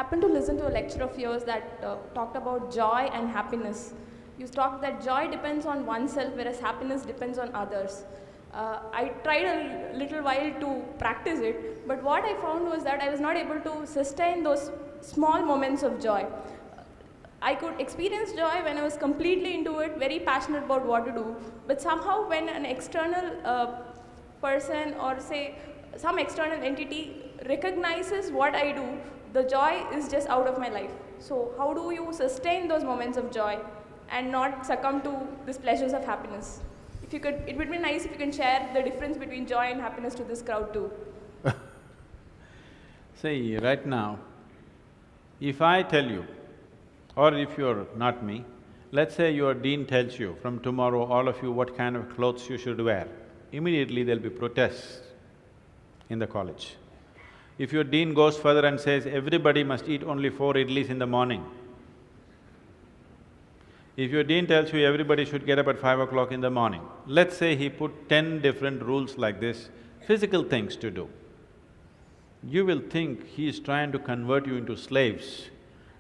happened to listen to a lecture of yours that talked about joy and happiness. You talked that joy depends on oneself, whereas happiness depends on others. I tried a little while to practice it, but what I found was that I was not able to sustain those small moments of joy. I could experience joy when I was completely into it, very passionate about what to do, but somehow when an external person or say some external entity recognizes what I do, the joy is just out of my life. So how do you sustain those moments of joy and not succumb to these pleasures of happiness? If you could, it would be nice if you can share the difference between joy and happiness to this crowd too. See, right now, if I tell you, or if you're not me, let's say your dean tells you, from tomorrow all of you what kind of clothes you should wear, immediately there'll be protests in the college. If your dean goes further and says, everybody must eat only 4 idlis in the morning, if your dean tells you everybody should get up at 5 o'clock in the morning, let's say he put 10 different rules like this, physical things to do, you will think he is trying to convert you into slaves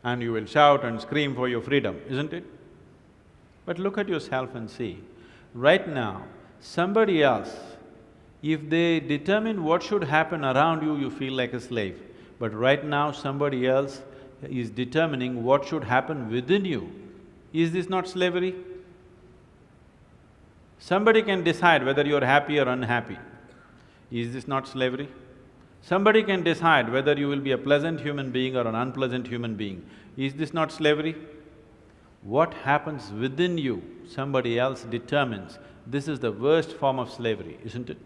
and you will shout and scream for your freedom, isn't it? But look at yourself and see, right now, somebody else, if they determine what should happen around you, you feel like a slave. But right now, somebody else is determining what should happen within you. Is this not slavery? Somebody can decide whether you're happy or unhappy. Is this not slavery? Somebody can decide whether you will be a pleasant human being or an unpleasant human being. Is this not slavery? What happens within you, somebody else determines. This is the worst form of slavery, isn't it?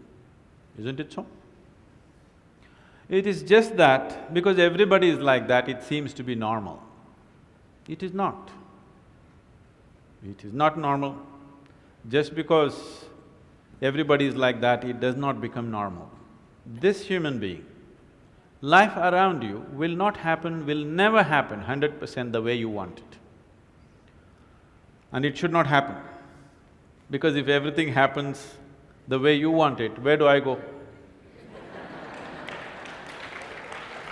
Isn't it so? It is just that because everybody is like that, it seems to be normal. It is not. It is not normal. Just because everybody is like that, it does not become normal. This human being, life around you will not happen, will never happen 100% the way you want it. And it should not happen. Because if everything happens the way you want it, where do I go?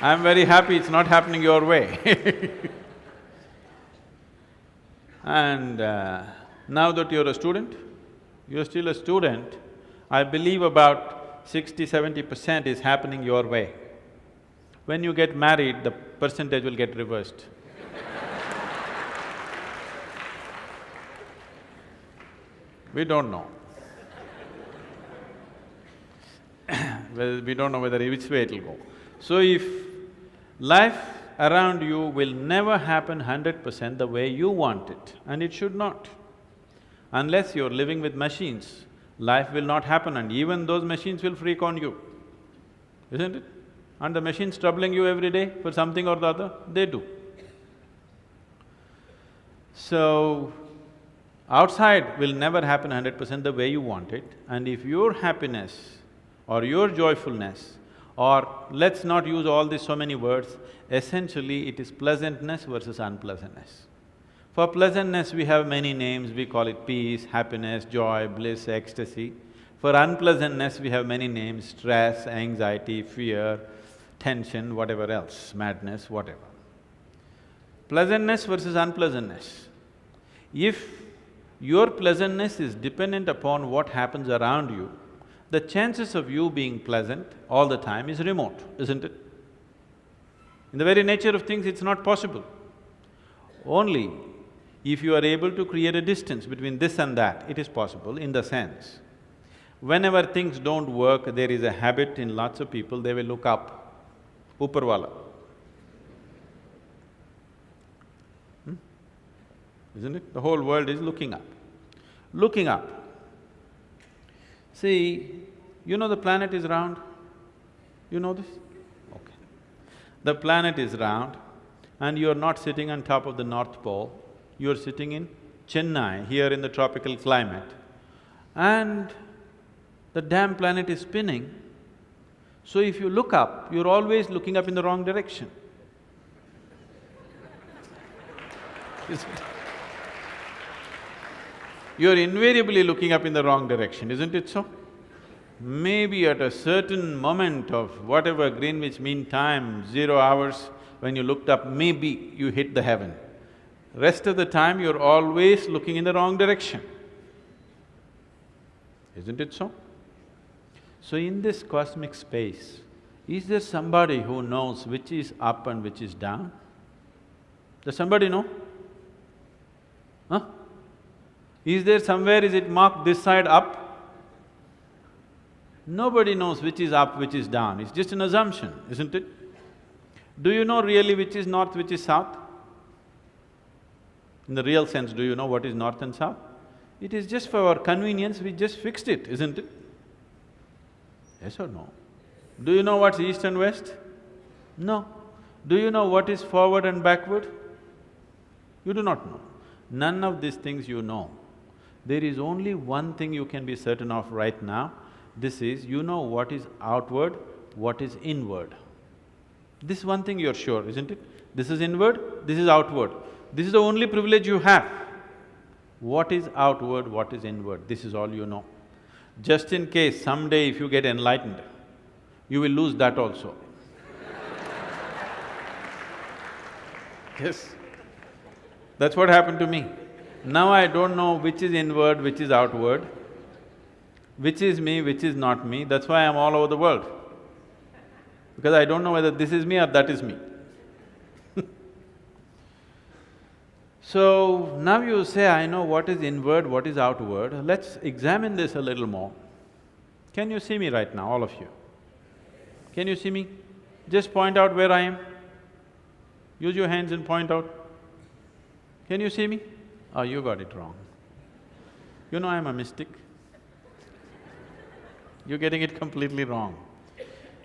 I'm very happy it's not happening your way. And now that you're a student, you're still a student, I believe about 60–70% is happening your way. When you get married, the percentage will get reversed. We don't know. Well, we don't know whether which way it'll go. So if life around you will never happen 100% the way you want it, and it should not. Unless you're living with machines, life will not happen and even those machines will freak on you, isn't it? And the machines troubling you every day for something or the other, they do. So, outside will never happen 100% the way you want it, and if your happiness or your joyfulness, or let's not use all these so many words, essentially it is pleasantness versus unpleasantness. For pleasantness we have many names, we call it peace, happiness, joy, bliss, ecstasy. For unpleasantness we have many names, stress, anxiety, fear, tension, whatever else, madness, whatever. Pleasantness versus unpleasantness. If your pleasantness is dependent upon what happens around you, the chances of you being pleasant all the time is remote, isn't it? In the very nature of things, it's not possible. Only if you are able to create a distance between this and that, it is possible in the sense, whenever things don't work, there is a habit in lots of people, they will look up, Upperwala. Isn't it? The whole world is looking up. Looking up. See, you know the planet is round? You know this? Okay. The planet is round and you're not sitting on top of the North Pole, you're sitting in Chennai, here in the tropical climate, and the damn planet is spinning. So if you look up, you're always looking up in the wrong direction. Isn't it? You're invariably looking up in the wrong direction, isn't it so? Maybe at a certain moment of whatever Greenwich Mean Time, 0 hours, when you looked up, maybe you hit the heaven. Rest of the time, you're always looking in the wrong direction. Isn't it so? So in this cosmic space, is there somebody who knows which is up and which is down? Does somebody know? Huh? Is there somewhere, is it marked this side up? Nobody knows which is up, which is down, it's just an assumption, isn't it? Do you know really which is north, which is south? In the real sense, do you know what is north and south? It is just for our convenience, we just fixed it, isn't it? Yes or no? Do you know what's east and west? No. Do you know what is forward and backward? You do not know. None of these things you know. There is only one thing you can be certain of right now, this is, you know what is outward, what is inward. This one thing you're sure, isn't it? This is inward, this is outward. This is the only privilege you have. What is outward, what is inward, this is all you know. Just in case someday if you get enlightened, you will lose that also. Yes, that's what happened to me. Now I don't know which is inward, which is outward, which is me, which is not me, that's why I'm all over the world. Because I don't know whether this is me or that is me. So, now you say, I know what is inward, what is outward, let's examine this a little more. Can you see me right now, all of you? Can you see me? Just point out where I am. Use your hands and point out. Can you see me? Oh, you got it wrong. You know I'm a mystic. You're getting it completely wrong.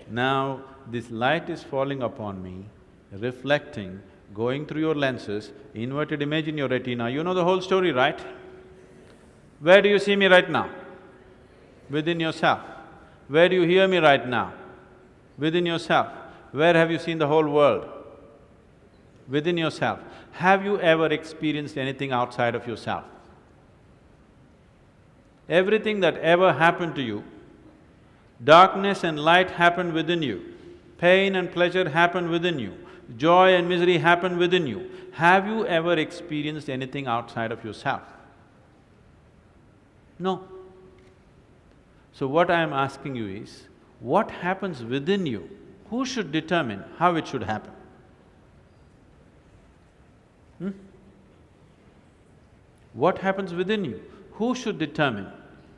Now, this light is falling upon me, reflecting, going through your lenses, inverted image in your retina, you know the whole story, right? Where do you see me right now? Within yourself. Where do you hear me right now? Within yourself. Where have you seen the whole world? Within yourself. Have you ever experienced anything outside of yourself? Everything that ever happened to you, darkness and light happened within you, pain and pleasure happened within you, joy and misery happen within you. Have you ever experienced anything outside of yourself? No. So what I am asking you is, what happens within you? Who should determine how it should happen? What happens within you? Who should determine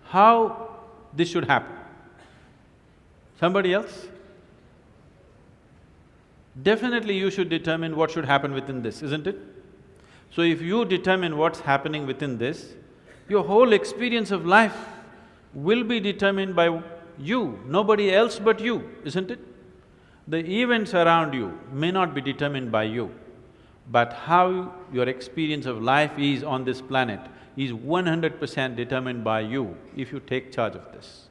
how this should happen? Somebody else? Definitely you should determine what should happen within this, isn't it? So if you determine what's happening within this, your whole experience of life will be determined by you, nobody else but you, isn't it? The events around you may not be determined by you, but how your experience of life is on this planet is 100% determined by you if you take charge of this.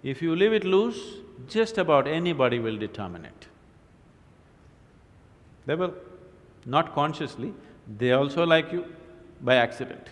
If you leave it loose, just about anybody will determine it. They will, not consciously, they also like you by accident.